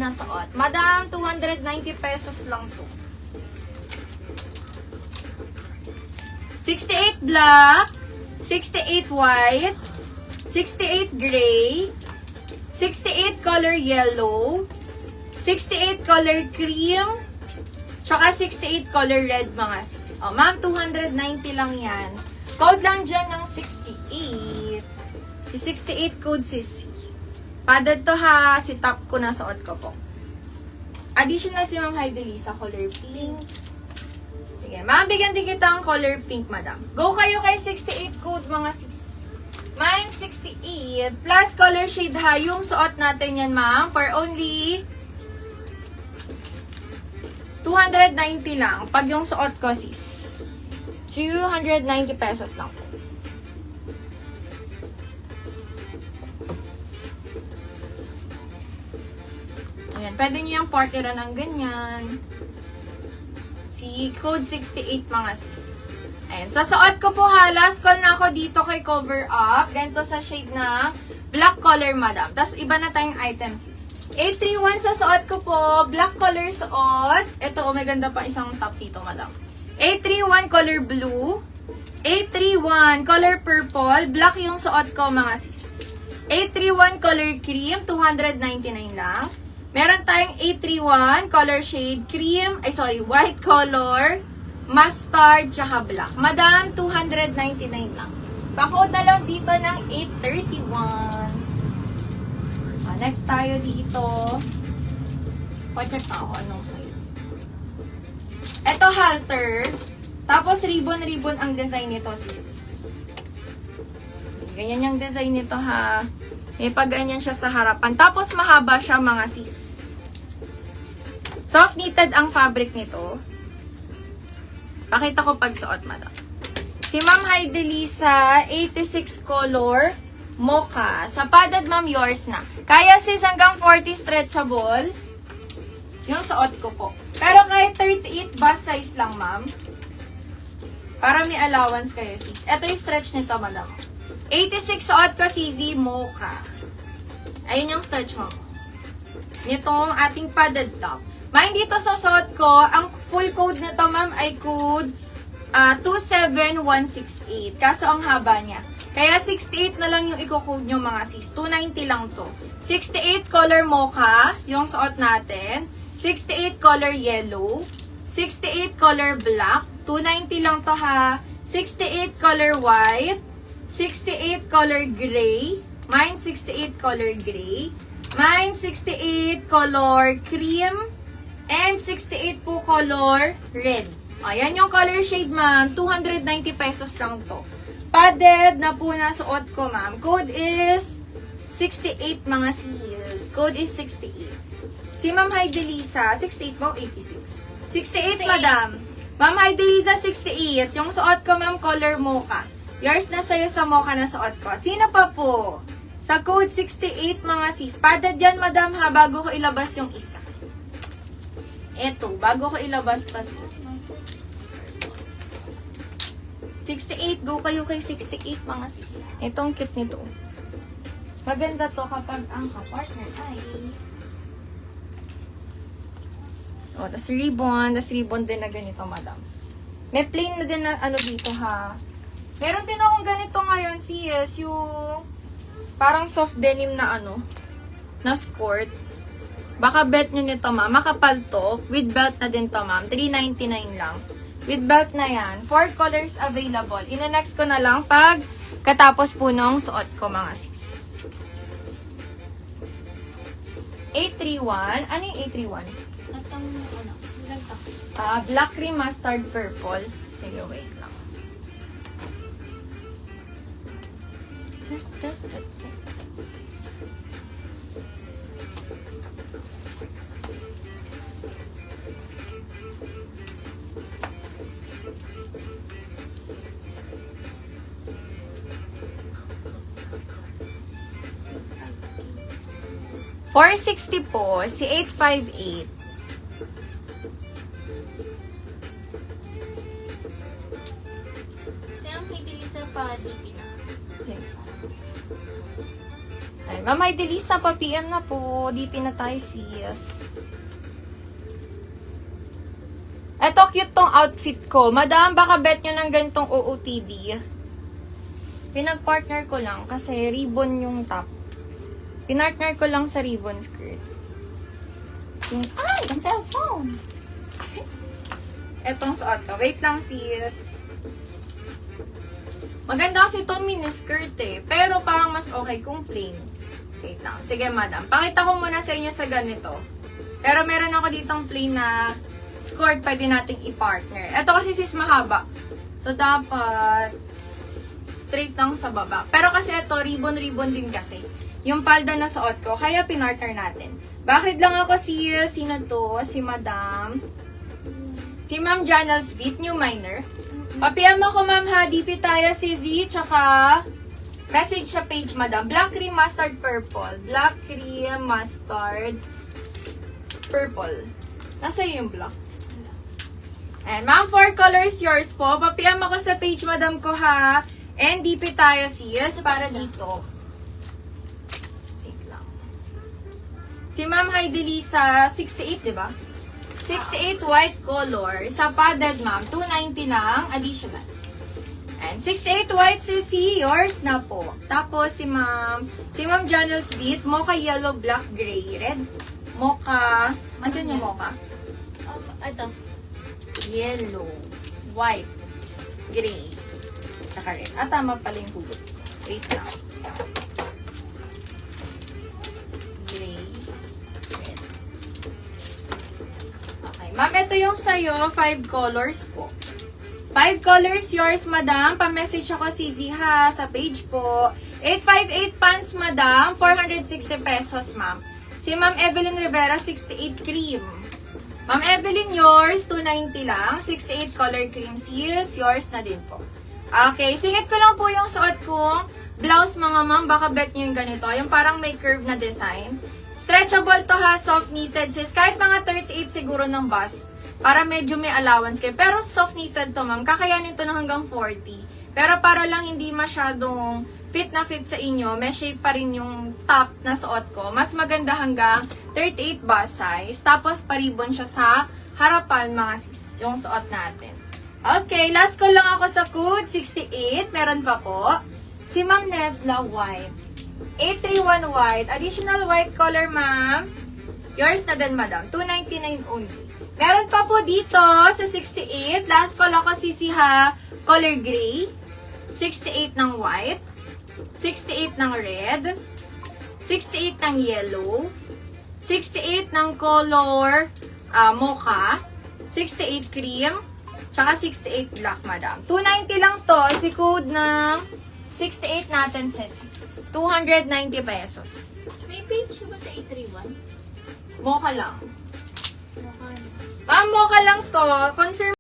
na suot. Madam, 290 pesos lang to. 68 black, 68 white, 68 gray, 68 color yellow, 68 color cream, tsaka 68 color red mga sis. O, ma'am, 290 lang yan. Code lang dyan ng 68. Si 68 code sis. Padded to ha, si top ko na suot ko po. Additional si Ma'am Heidelisa, color pink. Sige, ma'am, bigyan din kita ang color pink, madam. Go kayo kay 68 code mga sis. Mine 68 plus color shade ha, yung suot natin yan ma'am for only 290 lang. Pag yung suot ko sis, 290 pesos lang po. Ayan, pwede nyo yung portera ng ganyan. Si code 68 mga sis. Ayan, sa suot ko po ha, last call na ako dito kay cover up. Ganito sa shade na black color madam. Tapos iba na tayong items sis. 831 sa suot ko po, black color suot. Ito, oh, may ganda pa isang top dito madam. 831 color blue. 831 color purple. Black yung suot ko mga sis. 831 color cream. 299 lang. Meron tayong 831 color shade cream. White color. Mustard. Tsaka black. Madam, 299 lang. Pakod na lang dito ng 831. Next tayo dito. Pa-check ako anong size. Ito halter. Tapos ribbon-ribbon ang design nito sis. Ganyan yung design nito ha. Pag ganyan siya sa harapan. Tapos mahaba siya mga sis. Soft knitted ang fabric nito. Pakita ko pag suot madam. Si Ma'am Heidelisa, 86 color. Mocha. Sa padded, ma'am, yours na. Kaya sis hanggang 40 stretchable. Yung suot ko po. Pero kahit 38 bust size lang, ma'am. Para may allowance kayo, sis. Ito yung stretch nito, madam. 86 suot ko, CZ Mocha. Ayun yung stretch mo. Nitong ating padded top. Mind dito sa suot ko, ang full code nito, ma'am, ay code 27168. Kaso ang haba niya. Kaya 68 na lang yung i-code nyo mga sis. 290 lang to. 68 color mocha, yung suot natin. 68 color yellow. 68 color black. 290 lang to ha. 68 color white. 68 color gray. Mine 68 color gray. Mine 68 color cream. And 68 po color red. Ayan yung color shade ma'am. 290 pesos lang to. Padded na po na suot ko, ma'am. Code is 68 mga sis. Code is 68. Si Ma'am Heidelisa, 68 mo, 86. 68, madam. Ma'am Heidelisa, 68. Yung suot ko, ma'am, color mocha. Yours na sa'yo sa mocha na suot ko. Sino pa po? Sa code 68 mga sis. Padded yan, madam, ha, bago ko ilabas yung isa. Eto, bago ko ilabas pa sis. 68, go kayo kay 68 mga sis. Itong cute nito. Maganda to kapag ang kapartner ay tas ribbon. Tas ribbon din na ganito, madam. May plain na din na ano dito ha. Meron din akong ganito ngayon, sis. Yung parang soft denim na ano, na skirt. Baka bet nyo nito, ma'am. Makapal to. With belt na din to, ma'am. 399 lang. With belt na yan. 4 colors available. Ina-next ko na lang pag katapos po nung suot ko mga sis. 831. Ano yung 831? Atang, ano, ganda. Black cream mustard purple. Sige, wait lang. $460 po, si 858. Kasi ang Heidelisa pa, di pina. Ay, Ma'am Delisa, pa-PM na po. DP na tayo, sis. Eto, cute tong outfit ko. Madam, baka bet nyo ng ganitong OOTD. Pinag-partner ko lang kasi ribbon yung top. Pinartner ko lang sa ribbon skirt. Ay, ang cellphone! Etong suot ko. Wait lang, sis. Maganda kasi itong miniskirt eh. Pero parang mas okay kung plain. Wait lang. Sige, madam. Pakita ko muna sa inyo sa ganito. Pero meron ako ditong plain na skirt pwede nating i-partner. Ito kasi sis mahaba. So, dapat straight lang sa baba. Pero kasi ito, ribbon-ribbon din kasi. Yung palda na suot ko, kaya pinartner natin. Bakit lang ako sis? Sino to? Si madam. Si Ma'am Janels Vit, new minor. Papiam ako, Ma'am, ha. DP tayo si Z, tsaka message sa page, madam. Black cream, mustard, purple. Black cream, mustard, purple. Nasa yung black? And ma'am, 4 colors yours po. Papiam ako sa page, madam ko, ha. And DP tayo sis, para dito. Wait lang. Si Ma'am Delisa, 68, di ba? 68 white color. Sa padded, ma'am, 290 lang, additional. And 68 white sisi, yours na po. Tapos si Ma'am Janels Beat, mocha yellow, black, gray, red. Mocha, andyan yung mocha? Ito. Yellow, white, gray, tsaka red. Tama pala yung hugot. Wait lang. Gray, red. Okay. Ma'am, ito yung sa'yo. 5 colors po. 5 colors yours, madam. Pa-message ako si Ziha sa page po. 858 pants, madam. 460 pesos, ma'am. Si Ma'am Evelyn Rivera, 68 cream. Ma'am Evelyn, yours, 290 lang. 68 color cream seals, yours na din po. Okay, singit ko lang po yung suot kong blouse, mga ma'am. Baka bet nyo yung ganito. Yung parang may curve na design. Stretchable to ha, soft knitted sis. Kahit mga 38 siguro ng bust. Para medyo may allowance kayo. Pero soft knitted to, ma'am. Kakayanin to na hanggang 40. Pero para lang hindi masyadong fit na fit sa inyo, may shape pa rin yung top na suot ko. Mas maganda hanggang 38 bust size. Tapos paribon siya sa harapan, mga sis, yung suot natin. Okay, last call lang ako sa code 68. Meron pa po. Si Ma'am Nesla White. 831 white. Additional white color, ma'am. Yours na din, madam. 299 only. Meron pa po dito sa 68. Last call ako sisiha. Color gray. 68 ng white. 68 ng red. 68 ng yellow. 68 ng color mocha. 68 cream. Tsaka 68 black, madam. 290 lang to. Si code ng 68 natin, sis. 290 pesos. May page ba sa 831? Mocha lang. Mukha na. Ma'am, mocha lang to. Confirm